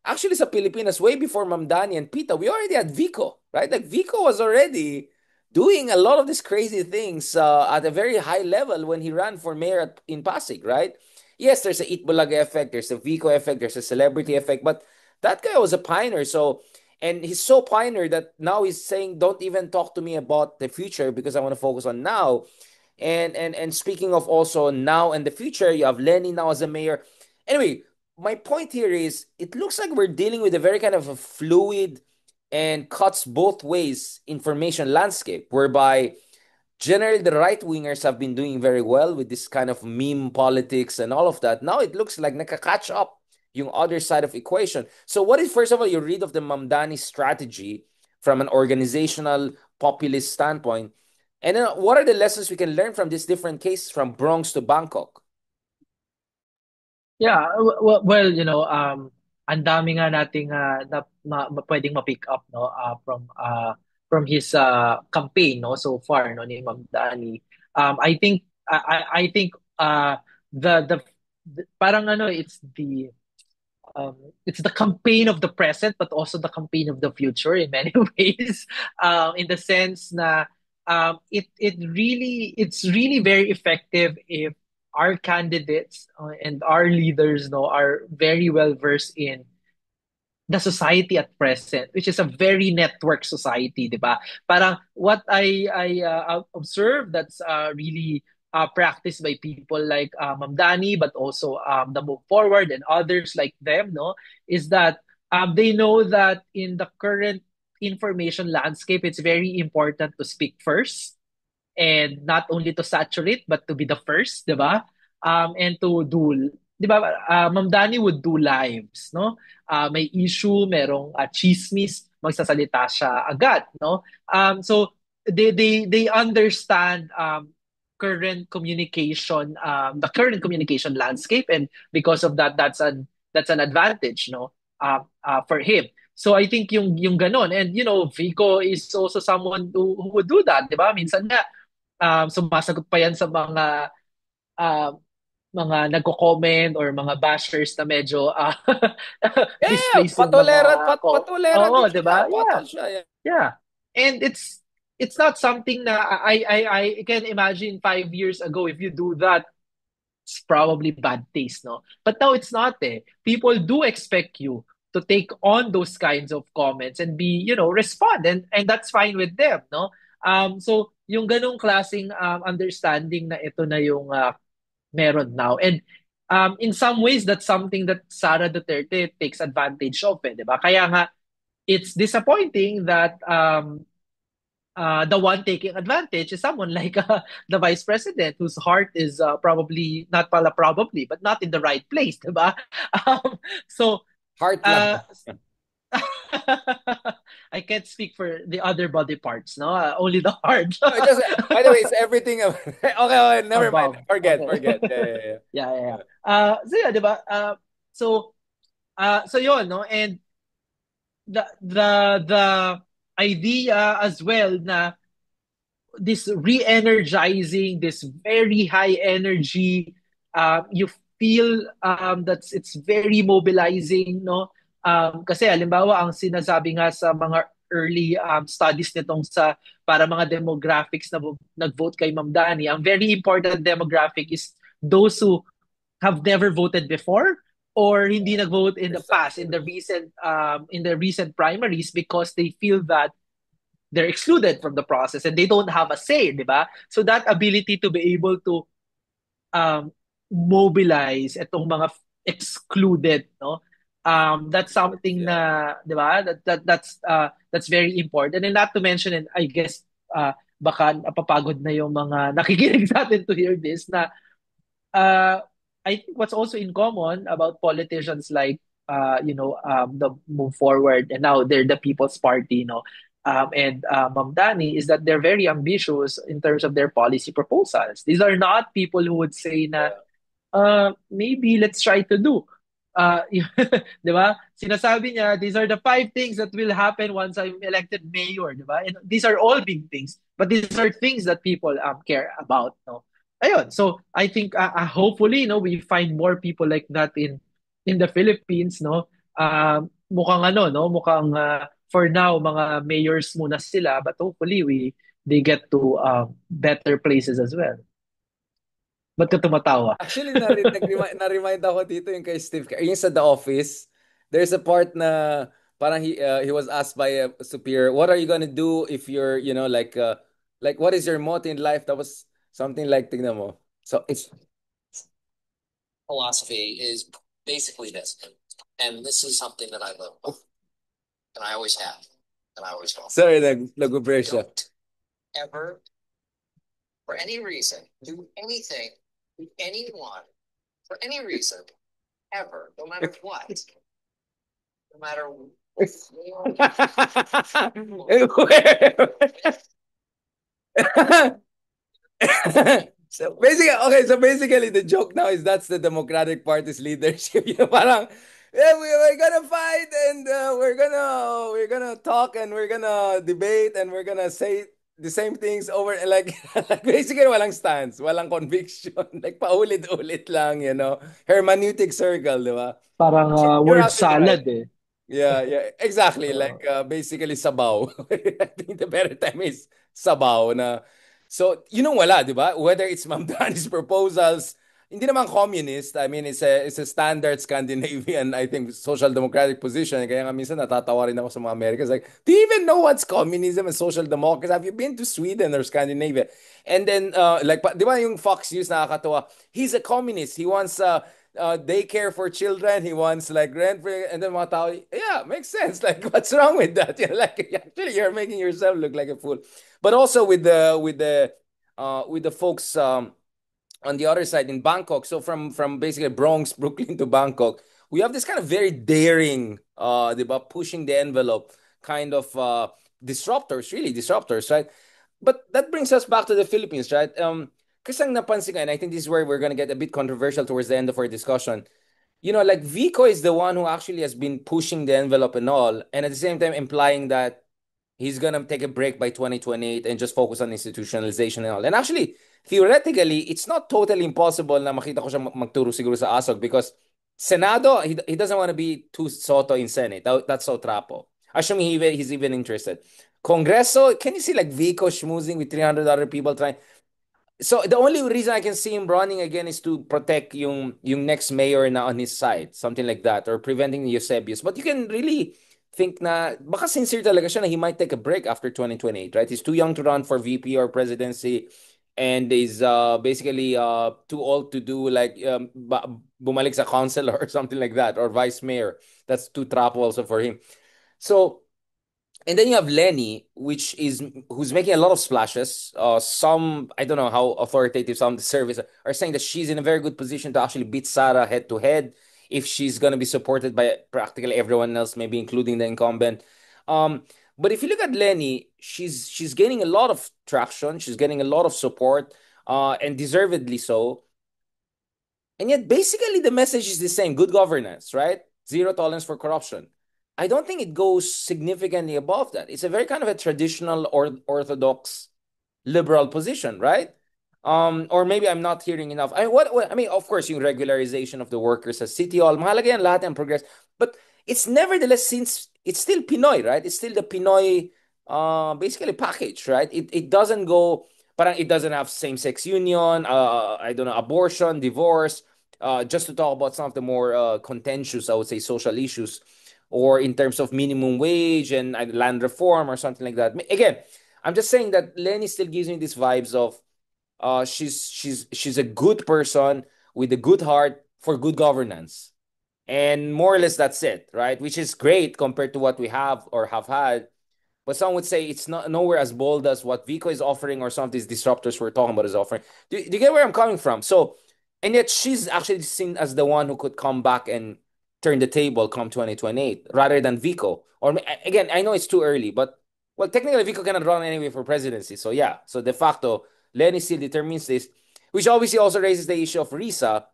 actually sa Pilipinas, way before Mamdani and Pita, we already had Vico, right? Like Vico was already doing a lot of these crazy things at a very high level when he ran for mayor in Pasig, right? Yes, there's a Itbulaga effect, there's a Vico effect, there's a celebrity effect, but that guy was a pioneer. So, and he's so pioneer that now he's saying, don't even talk to me about the future because I want to focus on now. And speaking of also now and the future, you have Lenny now as a mayor. Anyway, my point here is it looks like we're dealing with a very kind of a fluid and cuts both ways information landscape, whereby generally the right wingers have been doing very well with this kind of meme politics and all of that. Now it looks like nakakatch up yung other side of equation. So what is, first of all, you read of the Mamdani strategy from an organizational populist standpoint? And then what are the lessons we can learn from these different cases from Bronx to Bangkok? Yeah, ang dami nga nating pwedeng ma-pick up no from his campaign no so far no ni Ma'am Dani. I think the parang ano it's the campaign of the present but also the campaign of the future in many ways in the sense na it's really very effective if our candidates and our leaders know are very well versed in the society at present, which is a very network society, di ba? Parang what I observe that's really practiced by people like Ma'am Dani, but also the Move Forward and others like them, no, is that they know that in the current information landscape, it's very important to speak first and not only to saturate but to be the first, 'di ba? And to do, 'di ba? Ma'am Dani would do lives, no? May issue, merong chismis, magsasalita siya agad, no? So they understand the current communication landscape, and because of that, that's an advantage, no? For him. So I think yung ganon, and Vico is also someone who would do that, 'di ba? Minsan nga sumasagot pa yan sa uh, mga nagko-comment or mga bashers na medyo Yeah, misplaced yung mga patolerant Oo, din 'di siya. ba? Patol Yeah. siya. Yeah. Yeah. And it's not something na I can imagine 5 years ago if you do that it's probably bad taste, no? But now it's not eh. People do expect you to take on those kinds of comments and be, respond and that's fine with them, no? So yung ganong klaseng understanding na ito na yung meron now. And in some ways that's something that Sara Duterte takes advantage of, eh, 'di ba? Kaya nga it's disappointing that the one taking advantage is someone like the vice president whose heart is probably not pala probably but not in the right place, diba? Um, so Heart lang. uh, I can't speak for the other body parts, no? Only the heart No, it just, by the way, it's everything. Okay, okay, never mind. above. Forget, Okay. forget. Yeah, yeah, yeah. Yeah, yeah, yeah. Yeah. So yeah, diba? So so yun, no? And the idea as well na this re-energizing, this very high energy. You feel that's it's very mobilizing, no? Kasi halimbawa ang sinasabi nga sa mga early studies nitong sa para mga demographics na nag-vote kay Ma'am Dani, ang very important demographic is those who have never voted before or hindi nag-vote in the past Precisely. in the recent primaries because they feel that they're excluded from the process and they don't have a say, di ba? So that ability to be able to mobilize itong mga excluded, no? That's something Yeah. na, di ba? That's very important. And not to mention, and I guess baka napapagod na yung mga nakikinig sa atin to hear this na uh, I think what's also in common about politicians like the Move Forward and now they're the People's Party, and Ma'am Dani is that they're very ambitious in terms of their policy proposals. These are not people who would say na maybe let's try to do. Di ba? Sinasabi niya, these are the 5 things that will happen once I'm elected mayor, di ba? And these are all big things, but these are things that people care about, no? Ayun. So I think hopefully, we find more people like that in the Philippines, no? Mukhang ano, no? Mukhang for now mga mayors muna sila, but hopefully they get to better places as well. Ba't ka tumatawa? Actually, na-remind ako dito yung kay Steve Kerr. Yung sa The Office, there's a part na parang he was asked by a superior, what are you gonna do if you're, like what is your motto in life? That was something like, tignan mo. So it's philosophy is basically this. And this is something that I live with, and I always have. Sorry, nag-pressure. So basically the joke now is that's the Democratic Party's leadership. Parang, yeah, we're gonna fight and we're gonna talk and we're gonna debate and we're gonna say the same things over like, like basically walang stance, walang conviction, like paulit-ulit lang, hermeneutic circle, di ba? Parang You're word absolutely right. salad eh. Yeah, yeah, exactly. Uh, Like basically sabaw. I think the better time is sabaw na. So, wala, di ba? Whether it's Ma'am Dani's proposals, hindi naman communist. I mean, it's a standard Scandinavian, I think, social democratic position. Kaya nga minsan natatawa rin ako sa mga Americans. Like, do you even know what's communism and social democracy? Have you been to Sweden or Scandinavia? And then, like, di ba yung Fox News nakakatawa? He's a communist. He wants daycare for children. He wants like rent for, and then mga tao, yeah, makes sense. Like, what's wrong with that? Like, actually, you're making yourself look like a fool. But also with the folks on the other side in Bangkok. So from basically Bronx, Brooklyn to Bangkok, we have this kind of very daring, diba, pushing the envelope kind of disruptors, really disruptors, right? But that brings us back to the Philippines, right? Kasi ang napansin ko, and I think this is where we're going to get a bit controversial towards the end of our discussion. Like Vico is the one who actually has been pushing the envelope and all, and at the same time implying that he's gonna take a break by 2028 and just focus on institutionalization and all. And actually, theoretically, it's not totally impossible na makita ko siya magturo siguro sa ASOG because Senado, he doesn't want to be too Soto in Senate. That's so trapo. Assuming he's even interested. Congreso, can you see like Vico schmoozing with 300 other people trying? So the only reason I can see him running again is to protect yung next mayor na on his side, something like that, or preventing Eusebius. But you can really think na baka sincere talaga siya na he might take a break after 2028, right? He's too young to run for VP or presidency and is basically too old to do like bumalik sa councilor or something like that or vice mayor. That's too trap also for him. So and then you have Lenny, who's making a lot of splashes. Some I don't know how authoritative some of the surveys are saying that she's in a very good position to actually beat Sarah head to head if she's gonna be supported by practically everyone else, maybe including the incumbent. Um, but if you look at Lenny, she's gaining a lot of traction. She's getting a lot of support, and deservedly so. And yet, basically, the message is the same: good governance, right? Zero tolerance for corruption. I don't think it goes significantly above that. It's a very kind of a traditional or orthodox liberal position, right? Or maybe I'm not hearing enough. I mean, of course, yung regularization of the workers as city hall, mahalaga yan lahat and progress. But it's nevertheless, since it's still Pinoy, right? It's still the Pinoy, basically package, right? It doesn't go, parang it doesn't have same-sex union, I don't know, abortion, divorce, just to talk about some of the more contentious, I would say, social issues, or in terms of minimum wage and land reform or something like that. Again, I'm just saying that Lenny still gives me these vibes of she's a good person with a good heart for good governance. And more or less that's it, right? Which is great compared to what we have or have had. But some would say it's not nowhere as bold as what Vico is offering or some of these disruptors we're talking about is offering. Do you get where I'm coming from? So, and yet she's actually seen as the one who could come back and turn the table come 2028 rather than Vico. Or again, I know it's too early, but well, technically Vico cannot run anyway for presidency. So yeah, so de facto, Lenny still determines this, which obviously also raises the issue of Risa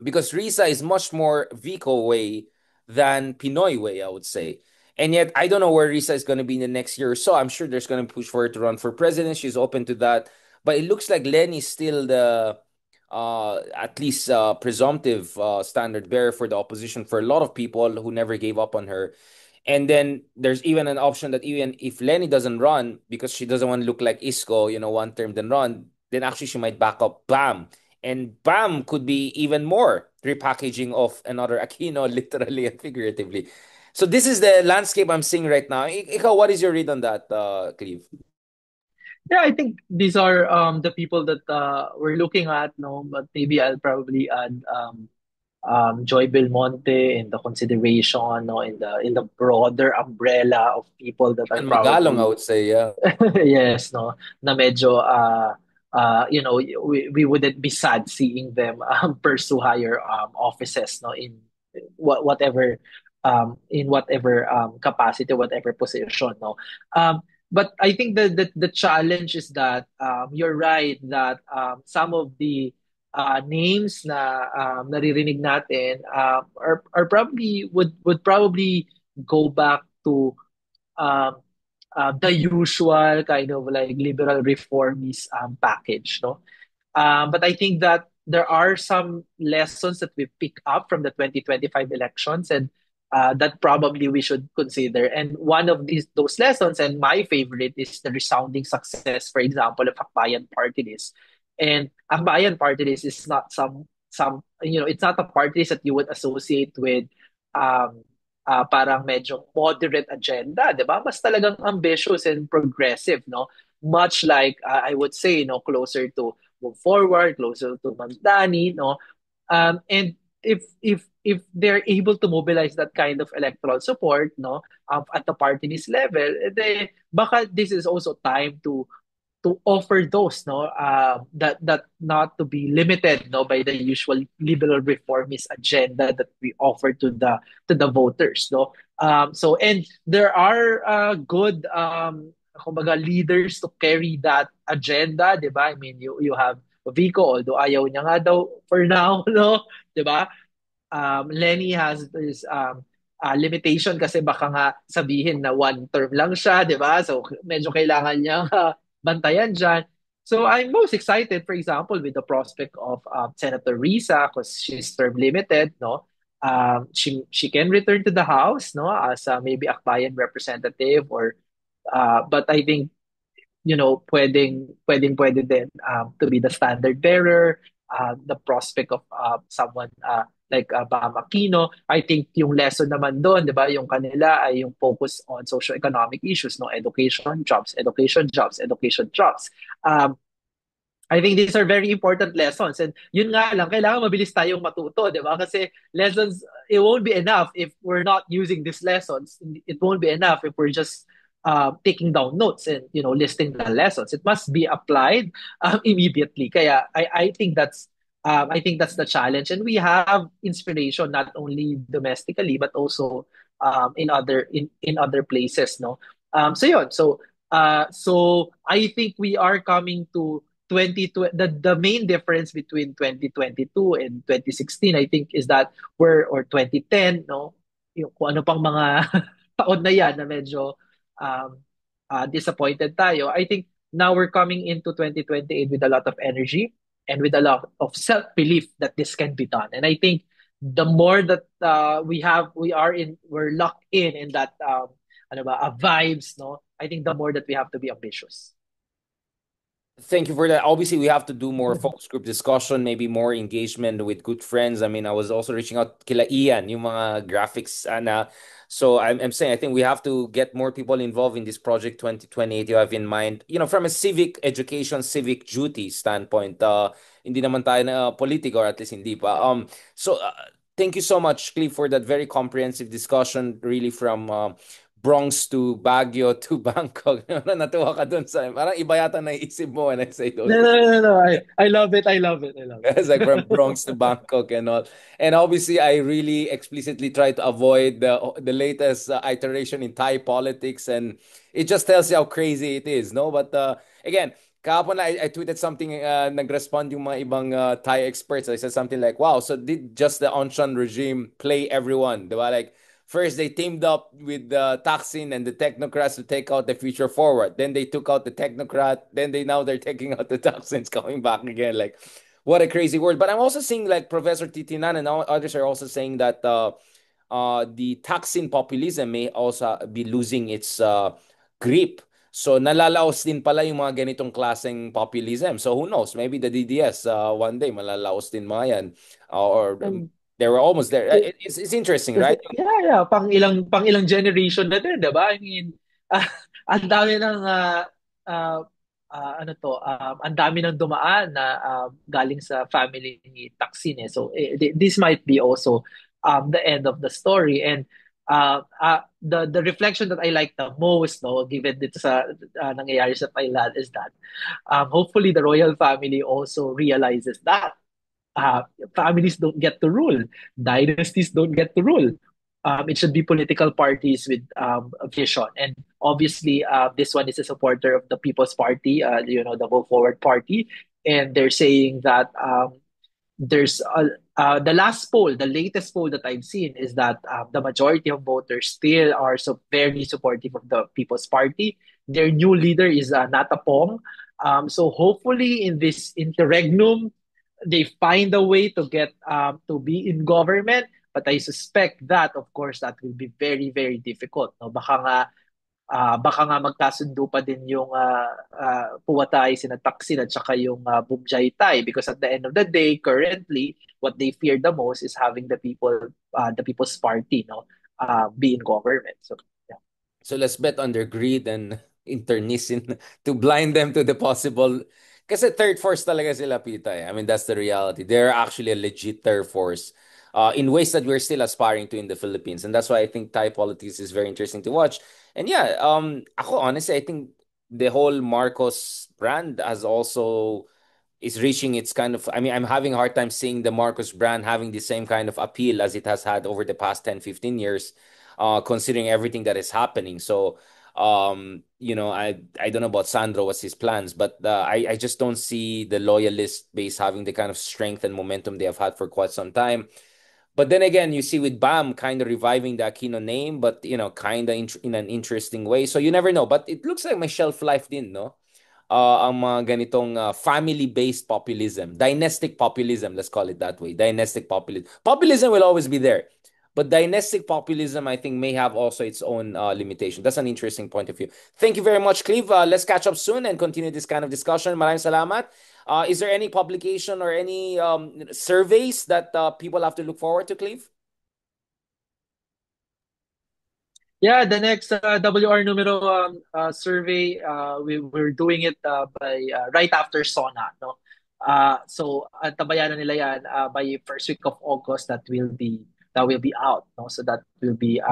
because Risa is much more Vico way than Pinoy way, I would say. And yet, I don't know where Risa is going to be in the next year or so. I'm sure there's going to push for her to run for president. She's open to that. But it looks like Lenny is still the at least presumptive standard bearer for the opposition for a lot of people who never gave up on her. And then there's even an option that even if Lenny doesn't run because she doesn't want to look like Isco, one term then run, then actually she might back up Bam. And Bam could be even more repackaging of another Aquino, literally and figuratively. So this is the landscape I'm seeing right now. Ikaw, what is your read on that, Cleve? yeah, I think these are the people that we're looking at, no, but maybe I'll probably add Joy Belmonte in the consideration, no, in the broader umbrella of people that are Even Magalong, I probably would say, yeah. yes, no, na medyo you know, we wouldn't be sad seeing them pursue higher offices, no, in whatever in whatever capacity, whatever position, no. Um, but I think the challenge is that you're right that some of the names na naririnig natin are probably would probably go back to um, the usual kind of like liberal reformist package, no? But I think that there are some lessons that we pick up from the 2025 elections, and that probably we should consider. And one of those lessons, and my favorite, is the resounding success, for example, of Akbayan Party List. And Akbayan Party List is not some you know, it's not a party list that you would associate with um, parang medyo moderate agenda, di ba? Mas talagang ambitious and progressive, no? Much like I would say, no, closer to Move Forward, closer to Mamdani, no? And if they're able to mobilize that kind of electoral support, no, at the party list level, they baka this is also time to offer those, no, that not to be limited, no, by the usual liberal reformist agenda that we offer to the voters, no. So and there are good kumbaga leaders to carry that agenda, di ba? I mean, you have Vico, although ayaw niya nga daw for now, no, di ba? Lenny has this limitation kasi baka nga sabihin na one term lang siya, di ba? So medyo kailangan niya bantayan dyan. So I'm most excited, for example, with the prospect of Senator Risa because she's term limited, no? She can return to the House, no, as maybe Akbayan representative or but I think you know, pwede din to be the standard bearer, the prospect of someone like Bam Aquino. I think yung lesson naman doon, di ba, yung kanila ay yung focus on socio-economic issues, no, education, jobs, education, jobs, education, jobs. Um, I think these are very important lessons. And yun nga lang, kailangan mabilis tayong matuto, di ba? Kasi lessons, it won't be enough if we're not using these lessons. It won't be enough if we're just taking down notes and, you know, listing the lessons. It must be applied immediately. Kaya I think that's the challenge. And we have inspiration not only domestically, but also in other places, no? So yun. So I think we are coming to 2020, the main difference between 2022 and 2016, I think, is that or 2010, no, yung kung ano pang mga taon na yan na medyo um, disappointed tayo. I think now we're coming into 2028 with a lot of energy and with a lot of self-belief that this can be done. And I think the more that we're locked in that ano ba, vibes, no, I think the more that we have to be ambitious. Thank you for that. Obviously, we have to do more focus group discussion, maybe more engagement with good friends. I mean, I was also reaching out kila Ian, yung mga graphics, ana. So I'm saying I think we have to get more people involved in this project 2028 you have in mind. You know, from a civic education, civic duty standpoint, hindi naman tayo na politiko, or at least hindi pa. So thank you so much, Cliff, for that very comprehensive discussion, really from Bronx to Baguio to Bangkok. Natuwa ka dun sa, parang iba yata naisip mo when I say those No, things. no, no, no. I love it. I love it. I love it. It's like from Bronx to Bangkok and all. And obviously, I really explicitly try to avoid the latest iteration in Thai politics, and it just tells you how crazy it is, no? But again, kahapon I tweeted something, nag-respond yung mga ibang Thai experts. I said something like, "Wow, so did just the Anchan regime play everyone?" Diba? Like first they teamed up with the Thaksin and the technocrats to take out the future forward. Then they took out the technocrat. Then they're taking out the Thaksins coming back again. Like what a crazy world. But I'm also seeing like Professor Titinan and others are also saying that the Thaksin populism may also be losing its grip. So nalalaos din pala yung mga ganitong klaseng populism. So who knows? Maybe the DDS one day malalaos din mga yan. Or And they were almost there. it, It's interesting, kasi, right? yeah, yeah, pang ilang generation na din, 'di ba? I mean, ang dami ng ano to, ang dami ng dumaan na galing sa family ni Taksin eh. So this might be also the end of the story. And the reflection that I like the most, no, given dito sa nangyayari sa Thailand is that hopefully the royal family also realizes that uh, families don't get to rule, dynasties don't get to rule. It should be political parties with a vision. And obviously, this one is a supporter of the People's Party, the Go Forward Party. And they're saying that there's the last poll, the latest poll that I've seen is that the majority of voters still are so very supportive of the People's Party. Their new leader is Natapong. So hopefully in this interregnum, they find a way to get to be in government. But I suspect that, of course, that will be very, very difficult. No? Baka nga magkasundo pa din yung Puwatay, sina Taksin at saka yung Bumjaytay because at the end of the day, currently, what they fear the most is having the People's Party, no, be in government. So, yeah. So let's bet on their greed and internisin to blind them to the possible. Kasi third force talaga sila, Pita. I mean, that's the reality. They're actually a legit third force in ways that we're still aspiring to in the Philippines. And that's why I think Thai politics is very interesting to watch. And yeah, ako honestly, I think the whole Marcos brand has also is reaching its kind of, I mean, I'm having a hard time seeing the Marcos brand having the same kind of appeal as it has had over the past 10, 15 years, considering everything that is happening. So I don't know about Sandro, what's his plans, but I just don't see the loyalist base having the kind of strength and momentum they have had for quite some time. But then again, you see with Bam kind of reviving the Aquino name, but kind of in an interesting way. So you never know. But it looks like my shelf life din, no? Ang mga ganitong family-based populism, dynastic populism, let's call it that way. Dynastic populism. Populism will always be there. But dynastic populism, I think, may have also its own limitation. That's an interesting point of view. Thank you very much, Cleve. Let's catch up soon and continue this kind of discussion. Maraming salamat. Is there any publication or any surveys that people have to look forward to, Cleve? Yeah, the next WR numero survey, we're doing it by right after SONA, no? So tabayanan nila yan by first week of August that will be out, no? So that will be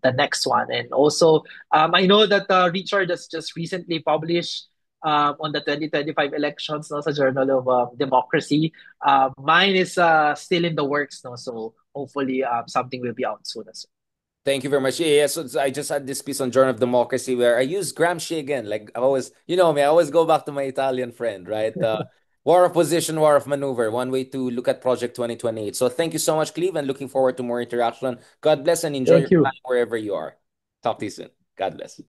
the next one. And also, I know that Richard has just recently published on the 2025 elections, no, sa Journal of Democracy. Mine is still in the works, no? So hopefully something will be out soon as well. Thank you very much. Yeah, so I just had this piece on Journal of Democracy where I use Gramsci again. Like I always, you know me, I always go back to my Italian friend, right? War of position, war of maneuver. One way to look at Project 2028. So thank you so much, Cleve, and looking forward to more interaction. God bless and enjoy Thank your you. time wherever you are. Talk to you soon. God bless.